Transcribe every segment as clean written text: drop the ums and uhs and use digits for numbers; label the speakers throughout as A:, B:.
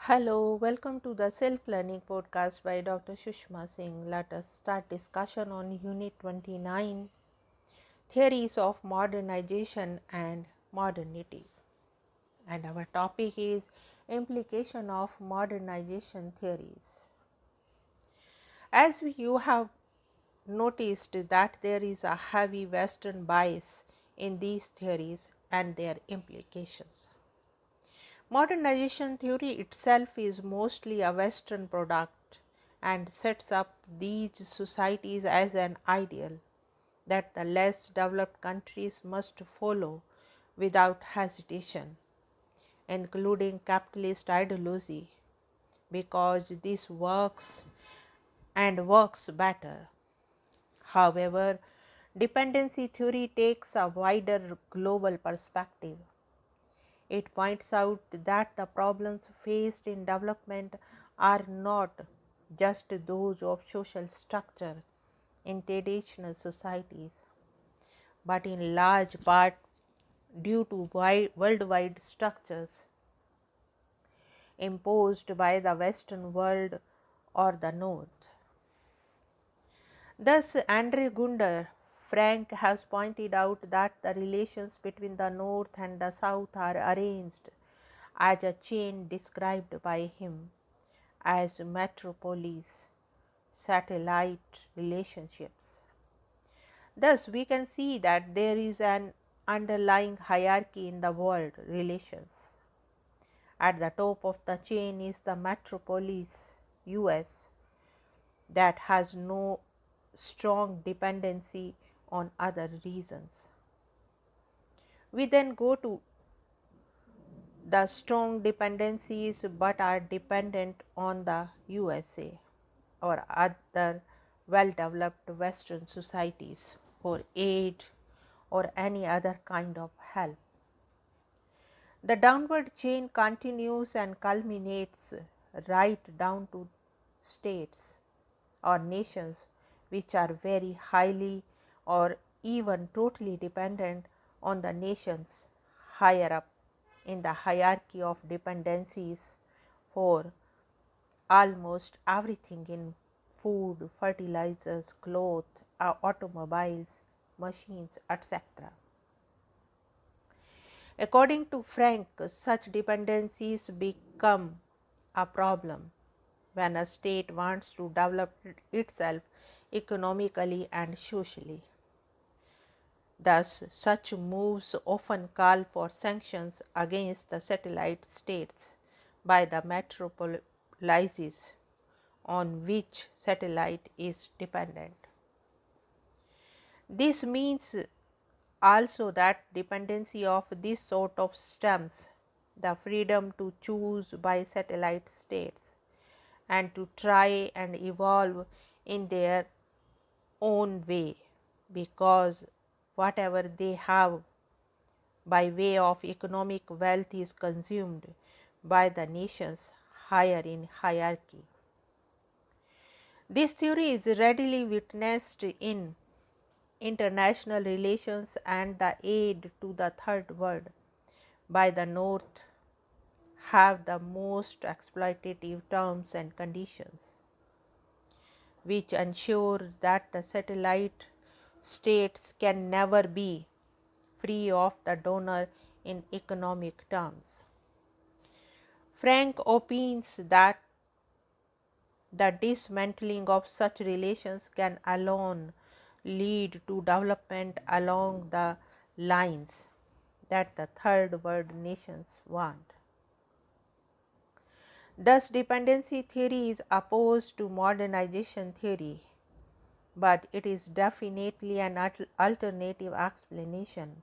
A: Hello, welcome to the Self-Learning Podcast by Dr. Sushma Singh. Let us start discussion on Unit 29, Theories of Modernization and Modernity. And our topic is Implication of Modernization Theories. As you have noticed that there is a heavy Western bias in these theories and their implications. Modernization theory itself is mostly a Western product and sets up these societies as an ideal that the less developed countries must follow without hesitation, including capitalist ideology, because this works and works better. However, dependency theory takes a wider global perspective. It points out that the problems faced in development are not just those of social structure in traditional societies, but in large part due to worldwide structures imposed by the Western world or the North. Thus, Andre Gunder Frank has pointed out that the relations between the North and the South are arranged as a chain described by him as metropolis satellite relationships. Thus, we can see that there is an underlying hierarchy in the world relations. At the top of the chain is the metropolis US that has no strong dependency on other regions. We then go to the strong dependencies but are dependent on the USA or other well-developed Western societies for aid or any other kind of help. The downward chain continues and culminates right down to states or nations which are very highly or even totally dependent on the nations higher up in the hierarchy of dependencies for almost everything in food, fertilizers, clothes, automobiles, machines, etc. According to Frank, such dependencies become a problem when a state wants to develop itself economically and socially. Thus, such moves often call for sanctions against the satellite states by the metropolises on which satellite is dependent. This means also that dependency of this sort of stems the freedom to choose by satellite states and to try and evolve in their own way, because whatever they have by way of economic wealth is consumed by the nations higher in hierarchy. This theory is readily witnessed in international relations and the aid to the third world by the North have the most exploitative terms and conditions, which ensure that the satellite states can never be free of the donor in economic terms. Frank opines that the dismantling of such relations can alone lead to development along the lines that the third world nations want. Thus, dependency theory is opposed to modernization theory, but it is definitely an alternative explanation.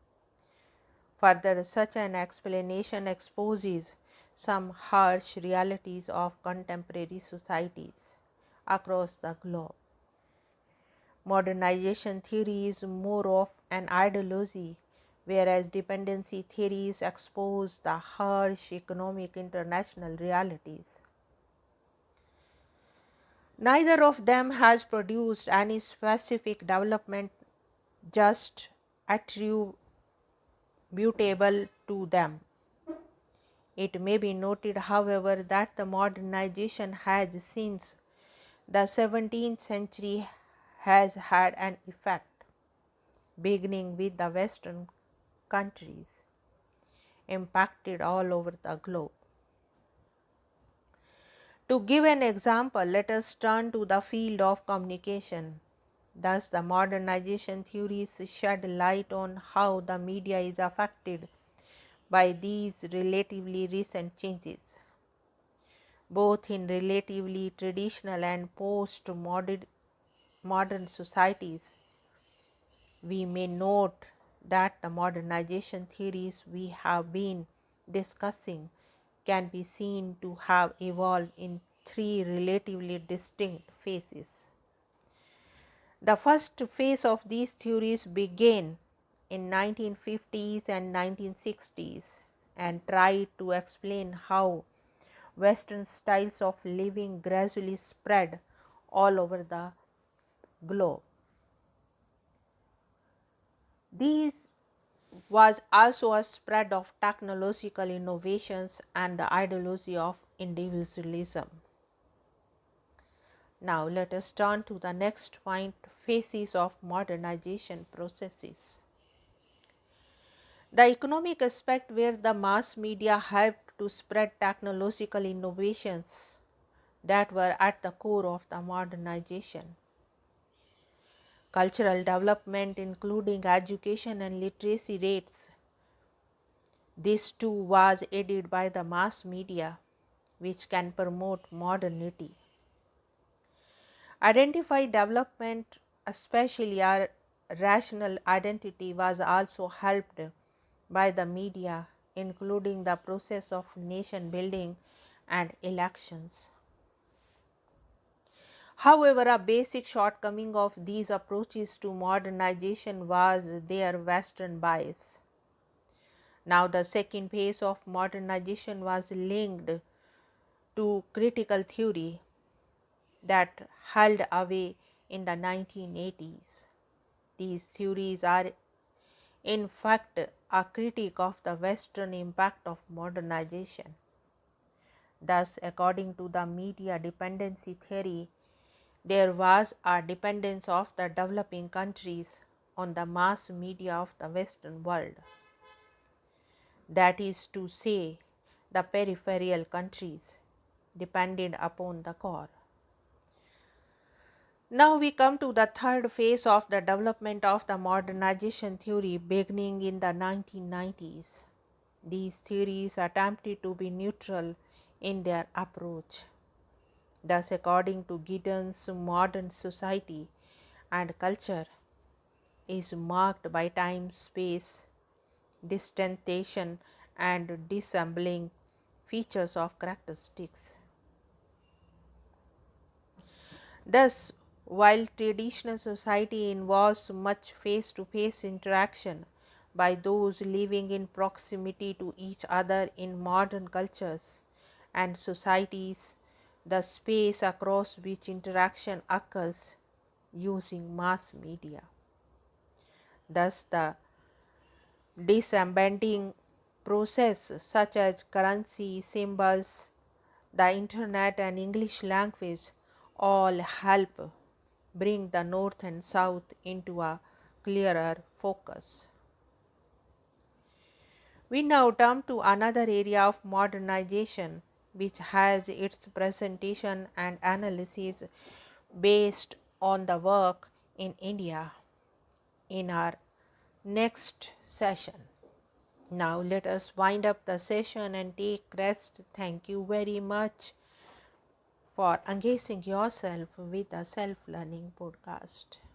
A: Further, such an explanation exposes some harsh realities of contemporary societies across the globe. Modernization theory is more of an ideology, whereas dependency theories expose the harsh economic international realities. Neither of them has produced any specific development, just attributable to them. It may be noted, however, that the modernization has since the 17th century has had an effect, beginning with the Western countries, impacted all over the globe. To give an example, let us turn to the field of communication. Thus, the modernization theories shed light on how the media is affected by these relatively recent changes. Both in relatively traditional and post-modern societies, we may note that the modernization theories we have been discussing can be seen to have evolved in three relatively distinct phases. The first phase of these theories began in 1950s and 1960s and tried to explain how Western styles of living gradually spread all over the globe. These was also a spread of technological innovations and the ideology of individualism. Now let us turn to the next point, phases of modernization processes. The economic aspect, where the mass media helped to spread technological innovations that were at the core of the modernization. Cultural development, including education and literacy rates. This too was aided by the mass media, which can promote modernity. Identify development, especially our rational identity, was also helped by the media, including the process of nation building and elections. However, a basic shortcoming of these approaches to modernization was their Western bias. Now, the second phase of modernization was linked to critical theory that held away in the 1980s. These theories are in fact a critique of the Western impact of modernization. Thus, according to the media dependency theory, there was a dependence of the developing countries on the mass media of the Western world. That is to say, the peripheral countries depended upon the core. Now we come to the third phase of the development of the modernization theory, beginning in the 1990s. These theories attempted to be neutral in their approach. Thus, according to Giddens, modern society and culture is marked by time, space, distanciation, and dissembling features of characteristics. Thus, while traditional society involves much face-to-face interaction by those living in proximity to each other, in modern cultures and societies, the space across which interaction occurs using mass media. Thus, the disembedding process such as currency, symbols, the internet and English language all help bring the North and South into a clearer focus. We now turn to another area of modernization which has its presentation and analysis based on the work in India in our next session. Now let us wind up the session and take rest. Thank you very much for engaging yourself with the Self Learning Podcast.